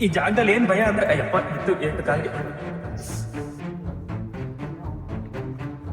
ಈ ಜಾಗದಲ್ಲಿ ಏನ್ ಭಯ ಅಂದ್ರೆ ಅಯ್ಯಪ್ಪ ಇತ್ತು ಎಷ್ಟು ಕಾಲಿಗೆ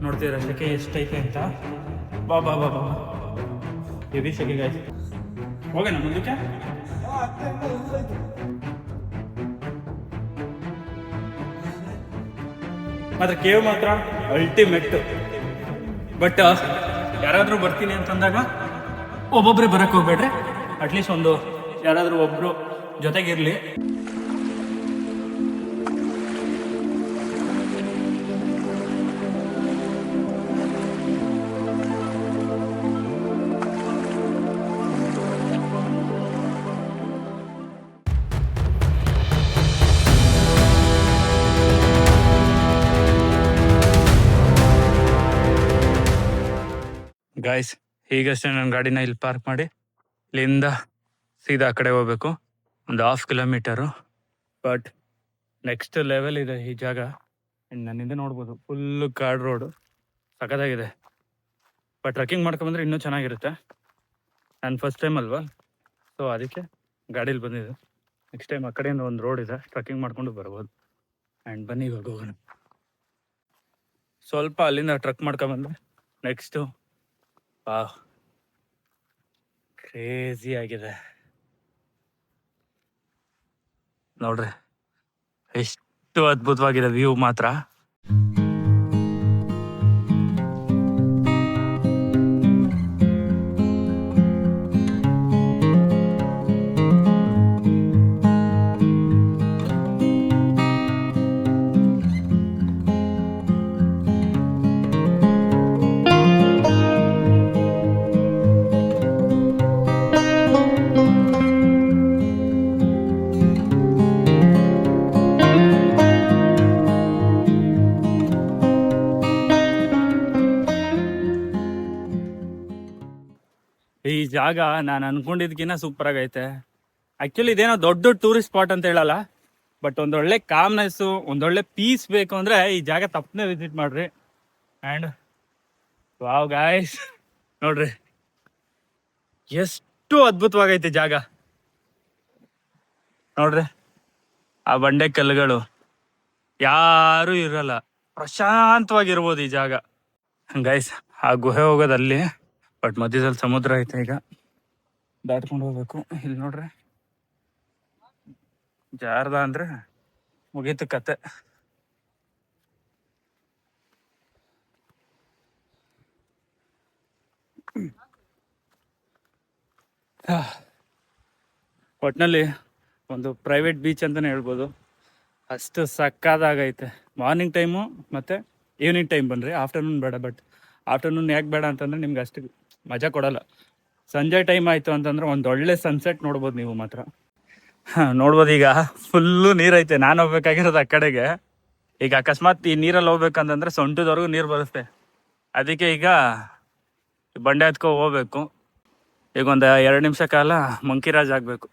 ನೋಡ್ತೀರಾ ಸೆಕೆ ಎಷ್ಟೈತೆ ಅಂತ. ಬಾ ಬಾ ಬಾ ಬಾ ಹೆವಿ ಸೆಕೆ ಗಾಯ್ಸ್. ಹೋಗೋಣ ಮುಂದಕ್ಕೆ. ಮಾತ್ರ ಕೇವ್ ಮಾತ್ರ ಅಲ್ಟಿಮೇಟ್. ಬಟ್ ಯಾರಾದರೂ ಬರ್ತೀನಿ ಅಂತಂದಾಗ ಒಬ್ಬೊಬ್ಬರೇ ಬರಕ್ಕೆ ಹೋಗ್ಬೇಡ್ರಿ. ಅಟ್ಲೀಸ್ಟ್ ಒಂದು ಯಾರಾದರೂ ಒಬ್ಬರು ಜೊತೆಗಿರಲಿ. ಗಾಯ್ಸ್, ಈಗಷ್ಟೇ ನನ್ನ ಗಾಡಿನ ಇಲ್ಲಿ ಪಾರ್ಕ್ ಮಾಡಿ ಇಲ್ಲಿಂದ ಸೀದಾ ಆ ಕಡೆ ಹೋಗ್ಬೇಕು. ಒಂದು 1/2 ಕಿಲೋಮೀಟರು. ಬಟ್ ನೆಕ್ಸ್ಟ್ ಲೆವೆಲ್ ಇದೆ ಈ ಜಾಗ. ನನ್ನಿಂದ ನೋಡ್ಬೋದು ಫುಲ್ಲು ಕಾಡು ರೋಡು, ಸಖತ್ತಾಗಿದೆ. ಬಟ್ ಟ್ರೆಕ್ಕಿಂಗ್ ಮಾಡ್ಕೊಂಬಂದ್ರೆ ಇನ್ನೂ ಚೆನ್ನಾಗಿರುತ್ತೆ. ನಾನು ಫಸ್ಟ್ ಟೈಮ್ ಅಲ್ವಾ, ಸೊ ಅದಕ್ಕೆ ಗಾಡೀಲಿ ಬಂದಿದೆ. ನೆಕ್ಸ್ಟ್ ಟೈಮ್ ಆ ಕಡೆಯಿಂದ ಒಂದು ರೋಡ್ ಇದೆ, ಟ್ರೆಕ್ಕಿಂಗ್ ಮಾಡ್ಕೊಂಡು ಬರ್ಬೋದು. ಆ್ಯಂಡ್ ಬನ್ನಿ ಇವಾಗ ಹೋಗೋಣ. ಸ್ವಲ್ಪ ಅಲ್ಲಿಂದ ಟ್ರೆಕ್ ಮಾಡ್ಕೊಂಬಂದ್ರೆ ನೆಕ್ಸ್ಟು ಕ್ರೇಜಿ ಆಗಿದೆ ನೋಡ್ರಿ, ಎಷ್ಟು ಅದ್ಭುತವಾಗಿದೆ ವ್ಯೂ ಮಾತ್ರ. ಈ ಜಾಗ ನಾನು ಅನ್ಕೊಂಡಿದ್ಕಿನ್ನ ಸೂಪರ್ ಆಗೈತೆ. ಆ್ಯಕ್ಚುಲಿ ಇದೇನೋ ದೊಡ್ಡ ಟೂರಿಸ್ಟ್ ಸ್ಪಾಟ್ ಅಂತ ಹೇಳಲ್ಲ, ಬಟ್ ಒಂದೊಳ್ಳೆ ಕಾಮ್ನೆಸ್ಸು, ಒಂದೊಳ್ಳೆ ಪೀಸ್ ಬೇಕು ಅಂದರೆ ಈ ಜಾಗ ತಪ್ಪನೆ ವಿಸಿಟ್ ಮಾಡ್ರಿ. ಆ್ಯಂಡ್ ವಾವ್ ಗಾಯ್ಸ್, ನೋಡ್ರಿ ಎಷ್ಟು ಅದ್ಭುತವಾಗೈತೆ ಜಾಗ. ನೋಡ್ರಿ ಆ ಬಂಡೆ ಕಲ್ಲುಗಳು, ಯಾರೂ ಇರಲ್ಲ, ಪ್ರಶಾಂತವಾಗಿರ್ಬೋದು ಈ ಜಾಗ. ಗೈಸ್, ಆ ಗುಹೆ ಹೋಗೋದಲ್ಲಿ, ಬಟ್ ಮಧ್ಯದಲ್ಲಿ ಸಮುದ್ರ ಐತೆ. ಈಗ ದಾಟ್ಕೊಂಡು ಹೋಗ್ಬೇಕು. ಇಲ್ಲಿ ನೋಡ್ರಿ ಜಾರದ ಅಂದ್ರೆ ಮುಗೀತು ಕತೆ. ಒಟ್ನಲ್ಲಿ ಒಂದು ಪ್ರೈವೇಟ್ ಬೀಚ್ ಅಂತಲೇ ಹೇಳ್ಬೋದು. ಅಷ್ಟು ಸಕ್ಕದಾಗೈತೆ. ಮಾರ್ನಿಂಗ್ ಟೈಮು ಮತ್ತು ಈವ್ನಿಂಗ್ ಟೈಮ್ ಬನ್ನಿರಿ, ಆಫ್ಟರ್ನೂನ್ ಬೇಡ. ಬಟ್ ಆಫ್ಟರ್ನೂನ್ ಯಾಕೆ ಬೇಡ ಅಂತಂದರೆ ನಿಮ್ಗೆ ಅಷ್ಟು ಮಜಾ ಕೊಡಲ್ಲ. ಸಂಜೆ ಟೈಮ್ ಆಯಿತು ಅಂತಂದರೆ ಒಂದು ಒಳ್ಳೆ ಸನ್ಸೆಟ್ ನೋಡ್ಬೋದು ನೀವು ಮಾತ್ರ. ನೋಡ್ಬೋದು. ಈಗ ಫುಲ್ಲು ನೀರೈತೆ. ನಾನು ಹೋಗ್ಬೇಕಾಗಿರೋದು ಆ ಕಡೆಗೆ. ಈಗ ಅಕಸ್ಮಾತ್ ಈ ನೀರಲ್ಲಿ ಹೋಗ್ಬೇಕಂತಂದರೆ ಸೊಂಟದವರೆಗೂ ನೀರು ಬರುತ್ತೆ. ಅದಕ್ಕೆ ಈಗ ಬಂಡೆ ಹತ್ಕೊ ಹೋಗ್ಬೇಕು. ಈಗ ಒಂದು 2 ನಿಮಿಷ ಕಾಲ ಮಂಕಿರಾಜ್ ಆಗಬೇಕು.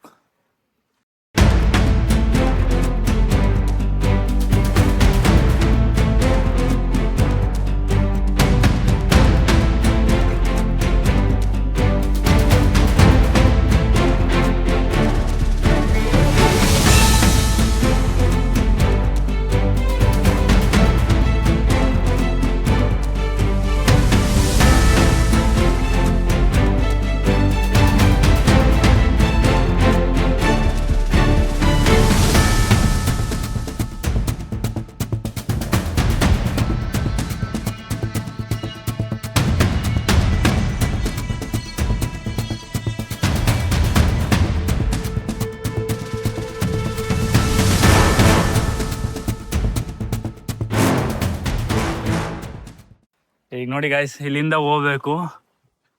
ಈಗ ನೋಡಿ ಗಾಯ್ಸ್, ಇಲ್ಲಿಂದ ಹೋಗ್ಬೇಕು.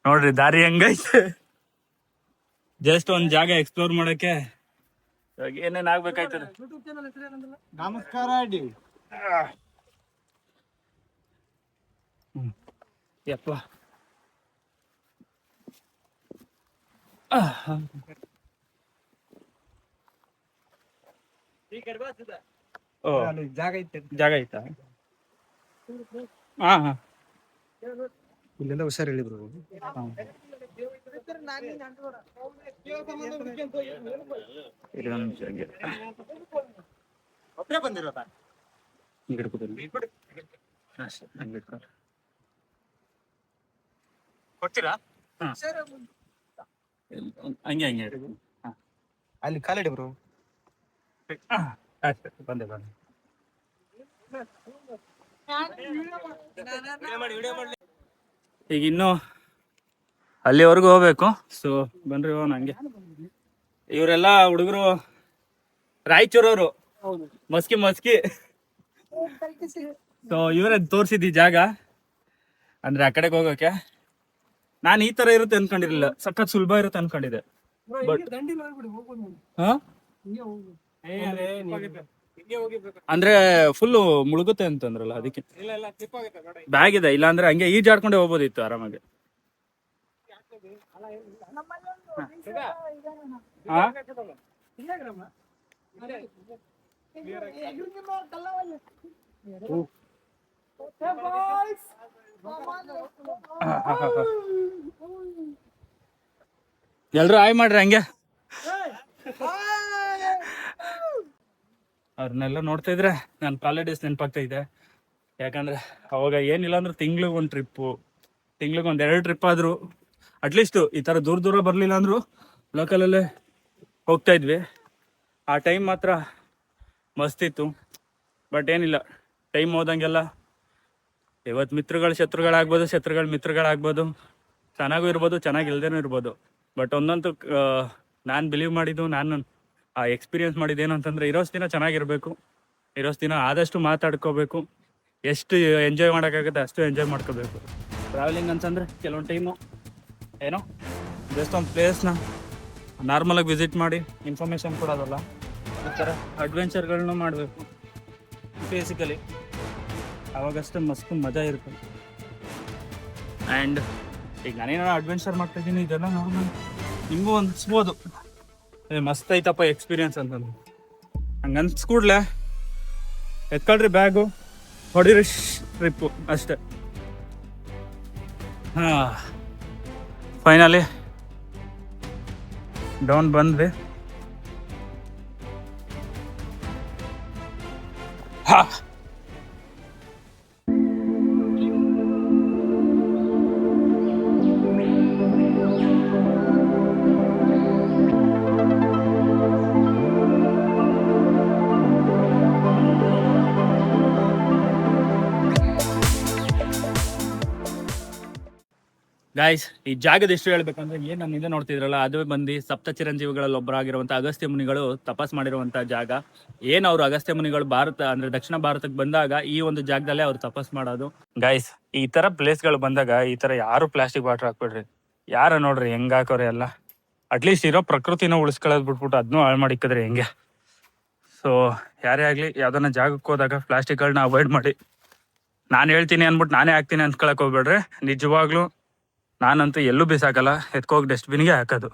ನೋಡ್ರಿ ದಾರಿ ಹೆಂಗೈತೆ. ಜಸ್ಟ್ ಒಂದು ಜಾಗ ಎಕ್ಸ್ಪ್ಲೋರ್ ಮಾಡಕ್ಕೆ ಇವಾಗ ಏನೇನು ಆಗ್ಬೇಕಾಯ್ತದೆ. ನಮಸ್ಕಾರ ಅಡ್ಡಿ. ಯಪ್ಪ, ಜಾಗ ಐತೆ, ಜಾಗ ಐತಾ? ಹಾ ಹಾ, ಇಲ್ಲೆಲ್ಲ ಹುಷಾರು ಹೇಳಿದ್ರು. ಒಬ್ಬರೇ ಬಂದಿರೋದಾ? ಕೊಡ್ತೀರಾ? ಹಂಗೆ ಹಂಗೆ ಅಲ್ಲಿ ಕಾಲಿಡಿ ಬ್ರೋ. ಬಂದೆ ಬಂದೆ. ಈಗ ಇನ್ನು ಅಲ್ಲಿವರೆಗೂ ಹೋಗ್ಬೇಕು. ಸೊ ಬನ್ರಿ ಹೋಗೋಣ ಹಂಗೆ. ಇವರೆಲ್ಲ ಹುಡುಗರು ರಾಯಚೂರವರು, ಮಸ್ಕಿ ಮಸ್ಕಿ. ಸೊ ಇವರೇ ತೋರಿಸಿದ್ದಿ ಜಾಗ, ಅಂದ್ರೆ ಆ ಕಡೆಗೆ ಹೋಗೋಕೆ. ನಾನು ಈ ತರ ಇರುತ್ತೆ ಅನ್ಕೊಂಡಿರ್ಲಿಲ್ಲ, ಸಖತ್ ಸುಲಭ ಇರುತ್ತೆ ಅನ್ಕೊಂಡಿದ್ದೆ. ಅಂದ್ರೆ ಫುಲ್ ಮುಳುಗುತ್ತೆ ಅಂತಂದ್ರಲ್ಲ, ಅದಕ್ಕೆ ಬ್ಯಾಗ್ ಇದೆ. ಇಲ್ಲ ಅಂದ್ರೆ ಹಂಗೆ ಈಜಾಡ್ಕೊಂಡೆ ಹೋಗ್ಬೋದಿತ್ತು ಆರಾಮಾಗಿ. ಎಲ್ರು ಆಯ್ ಮಾಡ್ರಿ ಹಂಗೆ. ಅವ್ರನ್ನೆಲ್ಲ ನೋಡ್ತಾ ಇದ್ರೆ ನಾನು ಕಾಲೇಜ್ ಡೇಸ್ ನೆನಪಾಗ್ತಾ ಇದೆ. ಯಾಕಂದ್ರೆ ಅವಾಗ ಏನಿಲ್ಲ ಅಂದ್ರೆ ತಿಂಗ್ಳಿಗೆ ಒಂದು ಟ್ರಿಪ್ಪು, ತಿಂಗ್ಳಿಗೆ ಒಂದು 2 ಟ್ರಿಪ್ ಆದ್ರು ಅಟ್ಲೀಸ್ಟ್ ಈ ಥರ ದೂರ ದೂರ ಬರಲಿಲ್ಲ ಅಂದ್ರು ಲೋಕಲಲ್ಲೇ ಹೋಗ್ತಾ ಇದ್ವಿ. ಆ ಟೈಮ್ ಮಾತ್ರ ಮಸ್ತಿತ್ತು. ಬಟ್ ಏನಿಲ್ಲ, ಟೈಮ್ ಹೋದಂಗೆಲ್ಲ ಇವತ್ತು ಮಿತ್ರಗಳು ಶತ್ರುಗಳಾಗ್ಬೋದು, ಶತ್ರುಗಳು ಮಿತ್ರಗಳಾಗ್ಬೋದು, ಚೆನ್ನಾಗೂ ಇರ್ಬೋದು, ಚೆನ್ನಾಗಿಲ್ದೇನೂ ಇರ್ಬೋದು. ಬಟ್ ಒಂದಂತೂ ನಾನು ಬಿಲೀವ್ ಮಾಡಿದ್ದು, ನಾನು ಆ ಎಕ್ಸ್ಪೀರಿಯೆನ್ಸ್ ಮಾಡಿದ್ದೇನು ಅಂತಂದರೆ, ಇರೋಷ್ಟು ದಿನ ಚೆನ್ನಾಗಿರಬೇಕು, ಇರೋಷ್ಟು ದಿನ ಆದಷ್ಟು ಮಾತಾಡ್ಕೋಬೇಕು, ಎಷ್ಟು ಎಂಜಾಯ್ ಮಾಡೋಕ್ಕಾಗುತ್ತೆ ಅಷ್ಟು ಎಂಜಾಯ್ ಮಾಡ್ಕೋಬೇಕು. ಟ್ರಾವೆಲಿಂಗ್ ಅಂತಂದರೆ ಕೆಲವೊಂದು ಟೈಮು ಏನೋ ಜಸ್ಟ್ ಒಂದು ಪ್ಲೇಸ್ನ ನಾರ್ಮಲಾಗಿ ವಿಸಿಟ್ ಮಾಡಿ ಇನ್ಫಾರ್ಮೇಷನ್ ಕೊಡೋದಲ್ಲ, ಈ ಥರ ಅಡ್ವೆಂಚರ್ಗಳನ್ನೂ ಮಾಡಬೇಕು ಬೇಸಿಕಲಿ. ಆವಾಗಷ್ಟೇ ಮಸ್ತ್ ಮಜಾ ಇರುತ್ತೆ. ಆ್ಯಂಡ್ ಈಗ ನಾನೇನೋ ಅಡ್ವೆಂಚರ್ ಮಾಡ್ತಾಯಿದ್ದೀನಿ, ಇದೆಲ್ಲ ನಾರ್ಮಲ್ ನಿಮಗೂ ಅನಿಸ್ಬೋದು ಮಸ್ತ್ ಐತಪ್ಪ ಎಕ್ಸ್ಪೀರಿಯನ್ಸ್ ಅಂತಂದು. ಹಂಗೆ ಅನ್ಸ್ಕೂಡ್ಲೆ ಎತ್ಕೊಳ್ರಿ ಬ್ಯಾಗು, ಹೊಡಿರಿ ಟ್ರಿಪ್ಪು ಅಷ್ಟೆ. ಹಾಂ, ಫೈನಲಿ ಡೌನ್ ಬಂದ್ವಿ. ಹಾಂ, ಗಾಯ್ಸ್, ಈ ಜಾಗದ ಎಷ್ಟು ಹೇಳ್ಬೇಕಂದ್ರೆ, ಏನು ನಾನು ಹಿಂದೆ ನೋಡ್ತಿದ್ರಲ್ಲ, ಅದುವೇ ಬಂದು ಸಪ್ತ ಚಿರಂಜೀವಿಗಳಲ್ಲಿ ಒಬ್ಬರಾಗಿರುವಂಥ ಅಗಸ್ತ್ಯ ಮುನಿಗಳು ತಪಸ್ ಮಾಡಿರುವಂಥ ಜಾಗ. ಏನು ಅವರು ಅಗಸ್ತ್ಯ ಮುನಿಗಳು ಭಾರತ ಅಂದರೆ ದಕ್ಷಿಣ ಭಾರತಕ್ಕೆ ಬಂದಾಗ ಈ ಒಂದು ಜಾಗದಲ್ಲೇ ಅವ್ರು ತಪಸ್ ಮಾಡೋದು. ಗಾಯ್ಸ್, ಈ ಥರ ಪ್ಲೇಸ್ಗಳು ಬಂದಾಗ ಈ ಥರ ಯಾರು ಪ್ಲಾಸ್ಟಿಕ್ ವಾಟರ್ ಹಾಕ್ಬಿಡ್ರಿ. ಯಾರು ನೋಡ್ರಿ ಹೆಂಗೆ ಹಾಕೋರಿ ಎಲ್ಲ. ಅಟ್ಲೀಸ್ಟ್ ಇರೋ ಪ್ರಕೃತಿನ ಉಳಿಸ್ಕೊಳ್ಳೋದು ಬಿಟ್ಬಿಟ್ಟು ಅದನ್ನೂ ಹಾಳು ಮಾಡಿಕ್ಕಿದ್ರೆ ಹೆಂಗೆ. ಸೊ ಯಾರೇ ಆಗಲಿ ಯಾವ್ದನ್ನ ಜಾಗಕ್ಕೆ ಹೋದಾಗ ಪ್ಲಾಸ್ಟಿಕ್ಗಳನ್ನ ಅವಾಯ್ಡ್ ಮಾಡಿ. ನಾನು ಹೇಳ್ತೀನಿ ಅಂದ್ಬಿಟ್ಟು ನಾನೇ ಹಾಕ್ತೀನಿ ಅನ್ಕೊಳಕ್ಕೆ ಹೋಗ್ಬೇಡ್ರಿ. ನಿಜವಾಗ್ಲೂ ನಾನಂತೂ ಎಲ್ಲೂ ಬಿಸಾಕಲ್ಲ, ಎತ್ಕೋಗಿ ಡಸ್ಟ್ಬಿನ್ಗೆ ಹಾಕೋದು.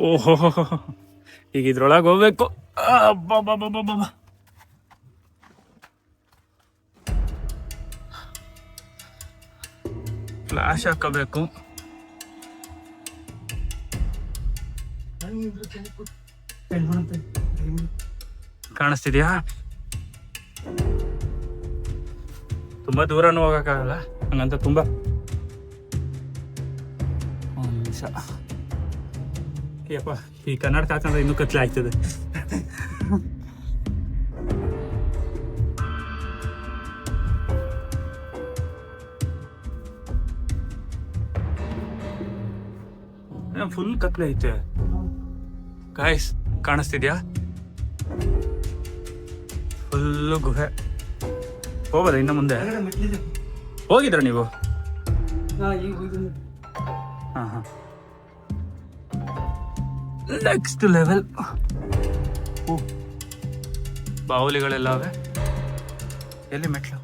ಓಹೋ, ಈಗ ಇದ್ರೊಳಗೆ ಹೋಗ್ಬೇಕು. ಫ್ಲಾಶ್ ಹಾಕೋಬೇಕು. ಕಾಣಿಸ್ತಿದ್ಯಾ? ತುಂಬಾ ದೂರನೂ ಹೋಗಕ್ಕಾಗಲ್ಲ, ಹಂಗಂತ ತುಂಬ. ಒಂದು ನಿಮಿಷ ಯಪ್ಪ, ಈ ಕನ್ನಡ ಹಾಕಂದ್ರೆ ಇನ್ನೂ ಕತ್ಲೆ ಆಗ್ತದೆ. ಫುಲ್ ಕತ್ಲೆ ಐತೆ ಗಾಯ್ಸ್, ಕಾಣಿಸ್ತಿದ್ಯಾ? ಫುಲ್ಲು ಗುಹೆ. ಹೋಗೋದ ಇನ್ನು ಮುಂದೆ? ಹೋಗಿದ್ರ ನೀವು? ಹಾಂ ಹಾಂ, ನೆಕ್ಸ್ಟ್ ಲೆವೆಲ್. ಬಾವುಲಿಗಳೆಲ್ಲ ಅವೆ. ಎಲ್ಲಿ ಮೆಟ್ಲು?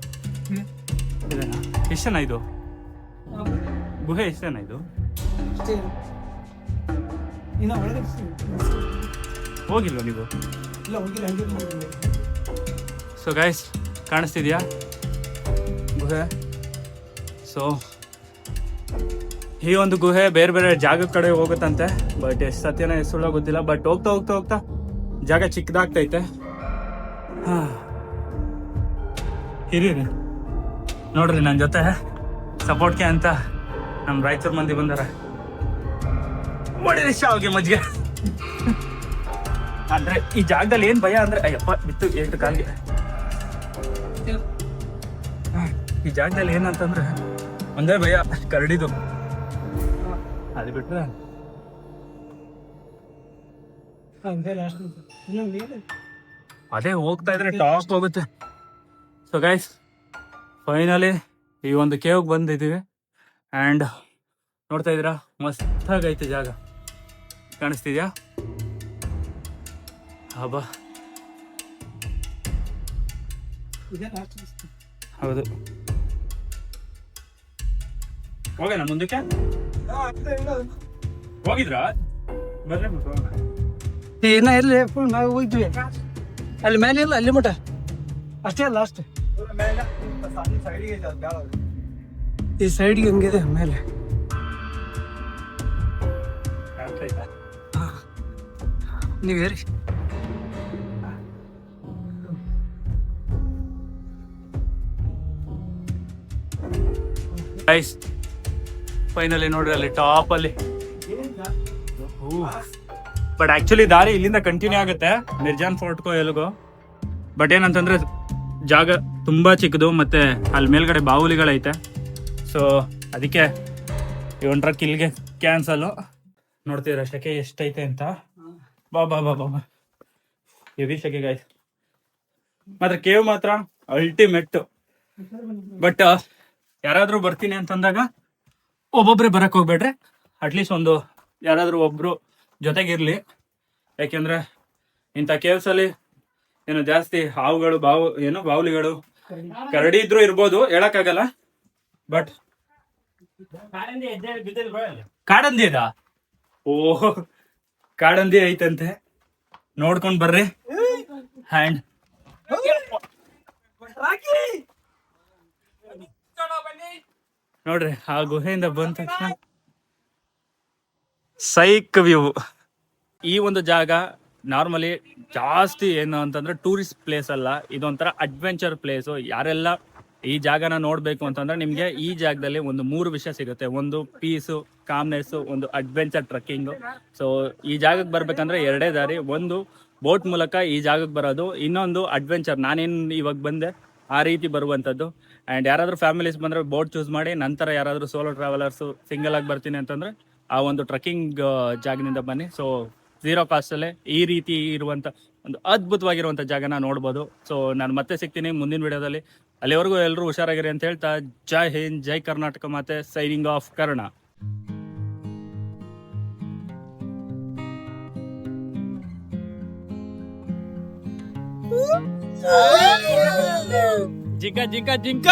ಇದೇನಾ? ಎಷ್ಟೇನಾ ಇದು ಗುಹೆ? ಎಷ್ಟೇನಾ ಇದು? ಹೋಗಿಲ್ವ ನೀವು? ಸೊ ಗೈಸ್, ಕಾಣಿಸ್ತಿದ್ಯಾ ಗುಹೆ? ಸೊ ಈ ಒಂದು ಗುಹೆ ಬೇರೆ ಬೇರೆ ಜಾಗದ ಕಡೆ ಹೋಗುತ್ತಂತೆ, ಬಟ್ ಎಷ್ಟು ಸತ್ಯನ ಎಷ್ಟು ಸುಳ್ಳ ಗೊತ್ತಿಲ್ಲ. ಬಟ್ ಹೋಗ್ತಾ ಹೋಗ್ತಾ ಹೋಗ್ತಾ ಜಾಗ ಚಿಕ್ಕದಾಗ್ತೈತೆ. ಹಿರೀರಿ ನೋಡ್ರಿ, ನನ್ನ ಜೊತೆ ಸಪೋರ್ಟ್ಗೆ ಅಂತ ನಮ್ಮ ರಾಯಚೂರು ಮಂದಿ ಬಂದಾರ. ಮಾಡಿರಿ ಶಾವಿಗೆ ಮಜ್ಜಿಗೆ. ಅಂದ್ರೆ ಈ ಜಾಗದಲ್ಲಿ ಏನ್ ಭಯ ಅಂದ್ರೆ, ಅಯ್ಯಪ್ಪ ಬಿತ್ತು ಎಷ್ಟು ಕಾಲಿಗೆ. ಈ ಜಾಗದಲ್ಲಿ ಏನಂತಂದ್ರೆ ಒಂದೇ ಭಯ, ಕರಡಿದು. ಅದು ಬಿಟ್ರೆ ಅದೇ ಹೋಗ್ತಾ ಇದ್ರೆ ಟಾಪ್ ಹೋಗುತ್ತೆ. ಸೊ ಗೈಸ್, ಫೈನಲಿ ಈ ಒಂದು ಕೇವ್ಗೆ ಬಂದಿದ್ದೀವಿ. ಆ್ಯಂಡ್ ನೋಡ್ತಾ ಇದ್ದೀರಾ, ಮಸ್ತಾಗೈತೆ ಜಾಗ. ಕಾಣಿಸ್ತಿದ್ಯಾ? ಹಬ್ಬ ಹೌದು. ಹೋಗೋಣ ಮುಂದಕ್ಕೆ? ಹೋಗಿದ್ರಾ? ಬರ್ರಿ ಇನ್ನ ಎಲ್ಲಿ ನಾವು ಹೋಗ್ತೀವಿ ಅಲ್ಲಿ ಮೇಲೆ ಇಲ್ಲ, ಅಲ್ಲಿ ಮಠ ಅಷ್ಟೇ ಅಲ್ಲ, ಅಷ್ಟೇ ಈ ಸೈಡ್ಗೆ ಹಂಗಿದೆ ಮೇಲೆ. ನೀವು ಹೇಳಿ. ಗೈಸ್ ಫೈನಲಿ ನೋಡ್ರಿ ಅಲ್ಲಿ ಟಾಪ್ ಅಲ್ಲಿ. ಬಟ್ ಆಕ್ಚುಲಿ ದಾರಿ ಇಲ್ಲಿಂದ ಕಂಟಿನ್ಯೂ ಆಗುತ್ತೆ ಮಿರ್ಜಾನ್ ಫೋರ್ಟ್ಗೋ ಎಲ್ಗೋ. ಬಟ್ ಏನಂತಂದ್ರೆ ಜಾಗ ತುಂಬಾ ಚಿಕ್ಕದು, ಮತ್ತೆ ಅಲ್ಲಿ ಮೇಲ್ಗಡೆ ಬಾವುಲಿಗಳೈತೆ. ಸೊ ಅದಕ್ಕೆ ಈ ಒಂದು ಟ್ರಕ್ ಇಲ್ಲಿಗೆ ಕ್ಯಾನ್ಸಲು. ನೋಡ್ತೀರಾ ಶೆಕೆ ಎಷ್ಟೈತೆ ಅಂತ. ಬಾ ಬಾ ಬಾ ಬಾ ಹೆವಿ ಶೆಕೆ ಗೈಸ್. ಮಾತ್ರ ಕೇವ್ ಮಾತ್ರ ಅಲ್ಟಿಮೇಟ್. ಬಟ್ ಯಾರಾದ್ರೂ ಬರ್ತೀನಿ ಅಂತಂದಾಗ ಒಬ್ಬೊಬ್ರೆ ಬರಕ್ ಹೋಗ್ಬೇಡ್ರಿ, ಅಟ್ಲೀಸ್ಟ್ ಒಂದು ಯಾರಾದ್ರೂ ಒಬ್ರು ಜೊತೆಗಿರ್ಲಿ. ಯಾಕೆಂದ್ರೆ ಇಂಥ ಕೇವ್ಸ್ ಅಲ್ಲಿ ಏನು ಜಾಸ್ತಿ ಹಾವುಗಳು, ಬಾವುಲಿಗಳು, ಕರಡಿ ಇದ್ರು ಇರ್ಬೋದು, ಹೇಳಕ್ಕಾಗಲ್ಲ. ಬಟ್ ಕಾಡಂದಿ ಇದಾ? ಓಹ್, ಕಾಡಂದಿ ಐತಂತೆ, ನೋಡ್ಕೊಂಡ್ ಬರ್ರಿ. ಹ್ಯಾಂಡ್ ನೋಡ್ರಿ, ಆ ಗುಹೆಯಿಂದ ಬಂದ ತಕ್ಷಣ ಸೈಕ್ ವ್ಯೂ. ಈ ಒಂದು ಜಾಗ ನಾರ್ಮಲಿ ಜಾಸ್ತಿ ಏನು ಅಂತಂದ್ರೆ ಟೂರಿಸ್ಟ್ ಪ್ಲೇಸ್ ಅಲ್ಲ, ಇದೊಂಥರ ಅಡ್ವೆಂಚರ್ ಪ್ಲೇಸು. ಯಾರೆಲ್ಲ ಈ ಜಾಗನ ನೋಡ್ಬೇಕು ಅಂತಂದ್ರೆ ನಿಮ್ಗೆ ಈ ಜಾಗದಲ್ಲಿ ಒಂದು 3 ವಿಷಯ ಸಿಗುತ್ತೆ. ಒಂದು ಪೀಸು, ಕಾಮ್ನೆಸ್, ಒಂದು ಅಡ್ವೆಂಚರ್ ಟ್ರಕ್ಕಿಂಗು. ಸೊ ಈ ಜಾಗಕ್ಕೆ ಬರ್ಬೇಕಂದ್ರೆ 2 ದಾರಿ. ಒಂದು ಬೋಟ್ ಮೂಲಕ ಈ ಜಾಗಕ್ಕೆ ಬರೋದು, ಇನ್ನೊಂದು ಅಡ್ವೆಂಚರ್ ನಾನೇನು ಇವಾಗ ಬಂದೆ ಆ ರೀತಿ ಬರುವಂಥದ್ದು. ಆ್ಯಂಡ್ ಯಾರಾದರೂ ಫ್ಯಾಮಿಲೀಸ್ ಬಂದರೆ ಬೋಟ್ ಚೂಸ್ ಮಾಡಿ, ನಂತರ ಯಾರಾದರೂ ಸೋಲೋ ಟ್ರಾವೆಲರ್ಸು ಸಿಂಗಲ್ ಆಗಿ ಬರ್ತೀನಿ ಅಂತಂದರೆ ಆ ಒಂದು ಟ್ರಕ್ಕಿಂಗ್ ಜಾಗದಿಂದ ಬನ್ನಿ. ಸೊ 0 ಕಾಸ್ಟಲ್ಲೇ ಈ ರೀತಿ ಇರುವಂಥ ಒಂದು ಅದ್ಭುತವಾಗಿರುವಂಥ ಜಾಗನ ನೋಡ್ಬೋದು. ಸೊ ನಾನು ಮತ್ತೆ ಸಿಗ್ತೀನಿ ಮುಂದಿನ ವಿಡಿಯೋದಲ್ಲಿ. ಅಲ್ಲಿವರೆಗೂ ಎಲ್ಲರೂ ಹುಷಾರಾಗಿರಿ ಅಂತ ಹೇಳ್ತಾ, ಜೈ ಹಿಂದ್, ಜೈ ಕರ್ನಾಟಕ, ಮತ್ತೆ ಸೈನಿಂಗ್ ಆಫ್ ಕರ್ಣ. ಜಿಂಕ ಜಿಂಕ ಜಿಂಕ